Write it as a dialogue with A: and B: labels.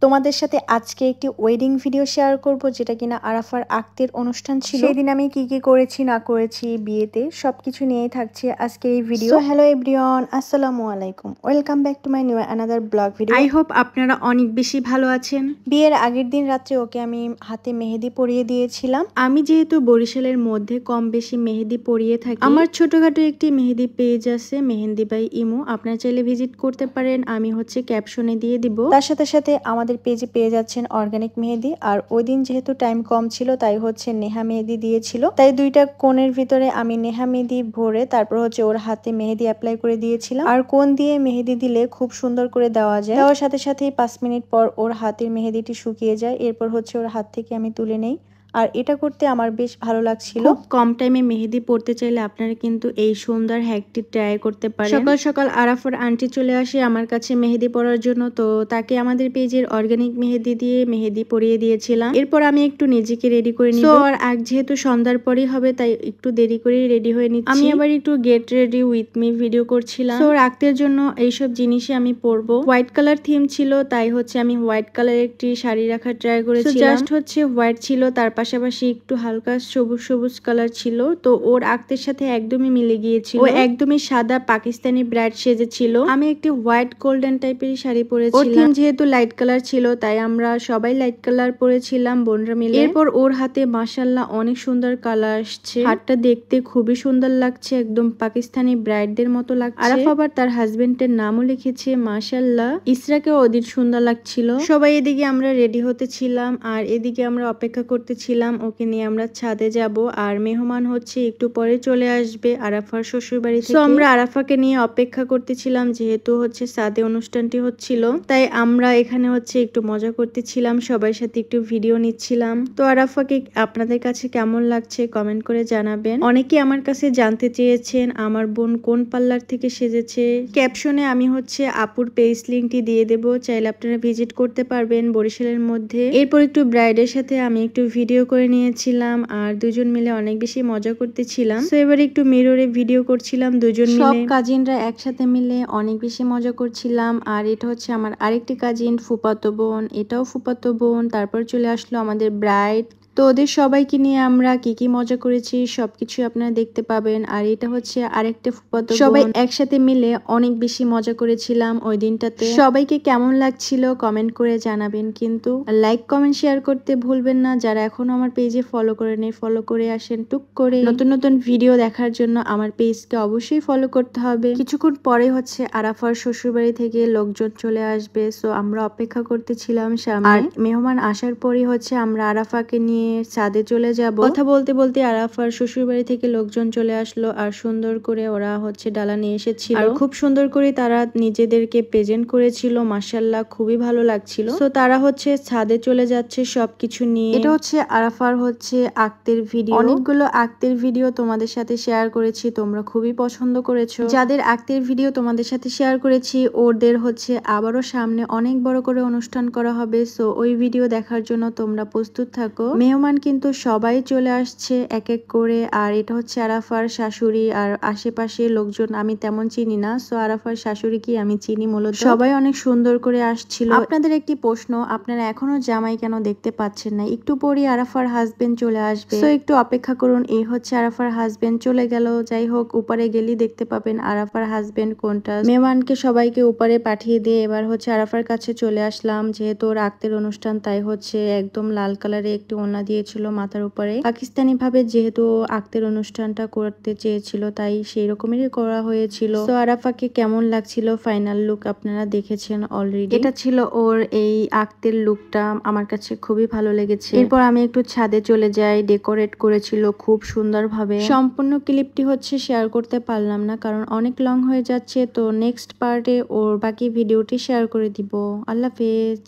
A: তোমাদের সাথে আজকে একটি ওয়েডিং ভিডিও শেয়ার করব, যেটা কিনা আরাফার আক্তের অনুষ্ঠান ছিল। সেদিন আমি কি কি করেছি না করেছি বিয়েতে সবকিছু নিয়েই থাকছে আজকে এই ভিডিও। সো হ্যালো এভরিওয়ান, আসসালামু আলাইকুম, welcome back to my new another blog video.
B: I hope আপনারা অনেক বেশি ভালো আছেন।
A: বিয়ের আগের দিন রাত্রে ওকে আমি হাতে মেহেদি পরিয়ে দিয়েছিলাম।
B: আমি যেহেতু বরিশালের মধ্যে কম বেশি মেহেদি পরিয়ে থাকি, আমার ছোটখাটো একটি মেহেদি পেজ আছে, মেহেন্দি বাই ইমো, আপনারা চাইলে ভিজিট করতে পারেন। আমি হচ্ছে ক্যাপশনে দিয়ে দিব।
A: তার সাথে সাথে আমাদের পেজে পেয়ে যাচ্ছেন অর্গানিক মেহেদি। আর ওই দিন যেহেতু টাইম কম ছিল তাই হচ্ছে নেহা মেহেদি দিয়েছিল, তাই দুইটা কোণের ভিতরে আমি নেহা মেহেদি ভরে তারপর হচ্ছে ওর হাতে মেহেদি অ্যাপ্লাই করে দিয়েছিলাম। আর কোণ দিয়ে মেহেদি দিলে খুব সুন্দর করে দেওয়া যায়, দেওয়ার সাথে সাথেই 5 মিনিট পর ওর হাতের মেহেদিটি শুকিয়ে যায়। এরপর হচ্ছে ওর হাত থেকে আমি তুলে নেই, আর এটা করতে আমার বেশ ভালো লাগছিল।
B: খুব কম টাইমে মেহেদি পড়তে চাইলে আপনারা কিন্তু এই সুন্দর হ্যাকটি ট্রাই করতে পারেন। সকাল সকাল আরাফার আন্টি চলে আসে আমার কাছে মেহেদি পরার জন্য, তো তাকে আমাদের পেজের অর্গানিক মেহেদি দিয়ে মেহেদি পরিয়ে দিয়েছিলাম। এরপর আমি একটু নিজেকে রেডি করে নিব। আর আজ যেহেতু সন্ধ্যার পরই হবে তাই একটু দেরি করে রেডি হয়ে নিচ্ছি। আমি আবার একটু get ready with me video করছিলাম। তো রাখতের জন্য এইসব জিনিসই আমি পরবো। হোয়াইট কালার থিম ছিল, তাই হচ্ছে আমি হোয়াইট কালার একটি শাড়ি রাখার ট্রাই করেছিলাম। জাস্ট হচ্ছে হোয়াইট ছিল, তার পাশাপাশি একটু হালকা সবুজ সবুজ কালার ছিল, তো ওর আক্তের সাথে একদমই মিলে গিয়েছিল। ও একদমই সাদা পাকিস্তানি ব্রাইড সেজেছিল। আমি একটি হোয়াইট গোল্ডেন টাইপের শাড়ি পরেছিলাম। যেহেতু লাইট কালার ছিল তাই আমরা সবাই লাইট কালার পরেছিলাম বোনরা মিলে। এরপর ওর হাতে মাশাআল্লাহ অনেক সুন্দর কালার আসছে, হাতটা দেখতে খুবই সুন্দর লাগছে, একদম পাকিস্তানি ব্রাইডদের মতো লাগছে। আরাফা আবার তার হাজবেন্ডের নামও লিখেছে মাশাআল্লাহ। ইসরাকে অধিক সুন্দর লাগছিল। সবাই এদিকে আমরা রেডি হতেছিলাম আর এদিকে আমরা অপেক্ষা করতেছিলাম ওকে নিয়ে আমরা ছাদে যাব। আর মেহমান হচ্ছে একটু পরে চলে আসবে আরাফার শ্বশুর বাড়ি থেকে। আমরা আরাফাকে নিয়ে অপেক্ষা করতেছিলাম, যেহেতু হচ্ছে ছাদে অনুষ্ঠানটি হচ্ছিল তাই আমরা এখানে হচ্ছে একটু মজা করতেছিলাম, সবার সাথে একটু ভিডিও নিচ্ছিলাম। তো আরাফাকে আপনাদের কাছে কেমন লাগছে কমেন্ট করে জানাবেন। অনেকে আমার কাছে জানতে চেয়েছেন আমার বোন কোন পার্লার থেকে সেজেছে। ক্যাপশনে আমি হচ্ছে আপুর পেজ লিঙ্কটি দিয়ে দেবো, চাইলে আপনারা ভিজিট করতে পারবেন বরিশালের মধ্যে। এরপর একটু ব্রাইডের সাথে আমি একটু ভিডিও করে নিয়েছিলাম আর দুজন মিলে অনেক বেশি মজা করতেছিলাম। তো এবার একটু মিররে ভিডিও করছিলাম দুজন মিলে, সব কাজিনরা একসাথে মিলে অনেক বেশি মজা করছিলাম। আর এটা হচ্ছে আমার আরেকটি কাজিন ফুফাতো বোন, এটাও ফুফাতো বোন। তারপর চলে আসলো আমাদের ব্রাইড। তো ওদের সবাইকে নিয়ে আমরা কি কি মজা করেছি সবকিছু আপনারা দেখতে পাবেন। আর এটা হচ্ছে আরেকটা ফুফাতো বোন। সবাই একসাথে মিলে অনেক বেশি মজা করেছিলাম ওই দিনটাতে। সবাইকে কেমন লাগছিল কমেন্ট করে জানাবেন, কিন্তু লাইক কমেন্ট শেয়ার করতে ভুলবেন না। যারা এখনো আমার পেজে ফলো করে নেই ফলো করে আসেন টুক করে। নতুন নতুন ভিডিও দেখার জন্য আমার পেজকে অবশ্যই ফলো করতে হবে। কিছুক্ষণ পরে হচ্ছে আরাফার শ্বশুরবাড়ি থেকে লোকজন চলে আসবে, সো আমরা অপেক্ষা করতেছিলাম সামনে। আর মেহমান আসার পরই হচ্ছে আমরা আরাফাকে নিয়ে ছাদে চলে যাব। কথা বলতে বলতে আরাফার শ্বশুরবাড়ি থেকে লোকজন চলে আসলো আর সুন্দর করে ওরা হচ্ছে ডালা নিয়ে এসেছিল আর খুব সুন্দর করে তারা নিজেদেরকে প্রেজেন্ট করেছিল। মাশাআল্লাহ খুবই ভালো লাগছিল। তো তারা হচ্ছে ছাদে চলে যাচ্ছে সবকিছু নিয়ে। এটা হচ্ছে আরাফার হচ্ছে আক্তের ভিডিও। অনেকগুলো আক্তের ভিডিও তোমাদের সাথে শেয়ার করেছি, তোমরা খুবই পছন্দ করেছো। যাদের আক্তের ভিডিও তোমাদের সাথে শেয়ার করেছি ওদের হচ্ছে আবারও সামনে অনেক বড় করে অনুষ্ঠান করা হবে, সো ওই ভিডিও দেখার জন্য তোমরা প্রস্তুত থাকো। মেহমান কিন্তু সবাই চলে আসছে এক এক করে। আর এটা হচ্ছে আরাফার শাশুড়ি, আর আশেপাশে লোকজন আমি তেমন চিনি না, সো আরাফার শাশুড়ি কি আমি চিনি মূলত। সবাই অনেক সুন্দর করে আসছিল। আপনাদের একটি প্রশ্ন, আপনারা এখনো জামাই কেন দেখতে পাচ্ছেন না? একটু পরই আরাফার হাজবেন্ড চলে আসবে, তো একটু অপেক্ষা করুন। এই হচ্ছে আরাফার হাজবেন্ড চলে গেল। যাই হোক, উপরে গেলেই দেখতে পাবেন আরাফার হাজবেন্ড কোনটা। মেহমানকে সবাইকে উপরে পাঠিয়ে দিয়ে এবার হচ্ছে আরাফার কাছে চলে আসলাম। যেহেতু ওর আক্তের অনুষ্ঠান তাই হচ্ছে একদম লাল কালারে একটি ওড়না দিয়েছিল মাথার উপরে। পাকিস্তানি ভাবে যেহেতু আক্তের অনুষ্ঠানটা করতে চেয়েছিল তাই সেই রকমেরই করা হয়েছিল। তো আরাফাকে কেমন লাগছিল ফাইনাল লুক আপনারা দেখেছেন অলরেডি। এটা ছিল ওর এই আক্তের লুকটা, আমার কাছে খুবই ভালো লেগেছে। এরপর আমি একটু ছাদে চলে যাই, ডেকোরেট করেছিল খুব সুন্দরভাবে। সম্পূর্ণ ক্লিপটি হচ্ছে শেয়ার করতে পারলাম না কারণ অনেক লং হয়ে যাচ্ছে, তো নেক্সট পার্টে ওর বাকি ভিডিওটি শেয়ার করে দিব। আল্লাহ হাফেজ।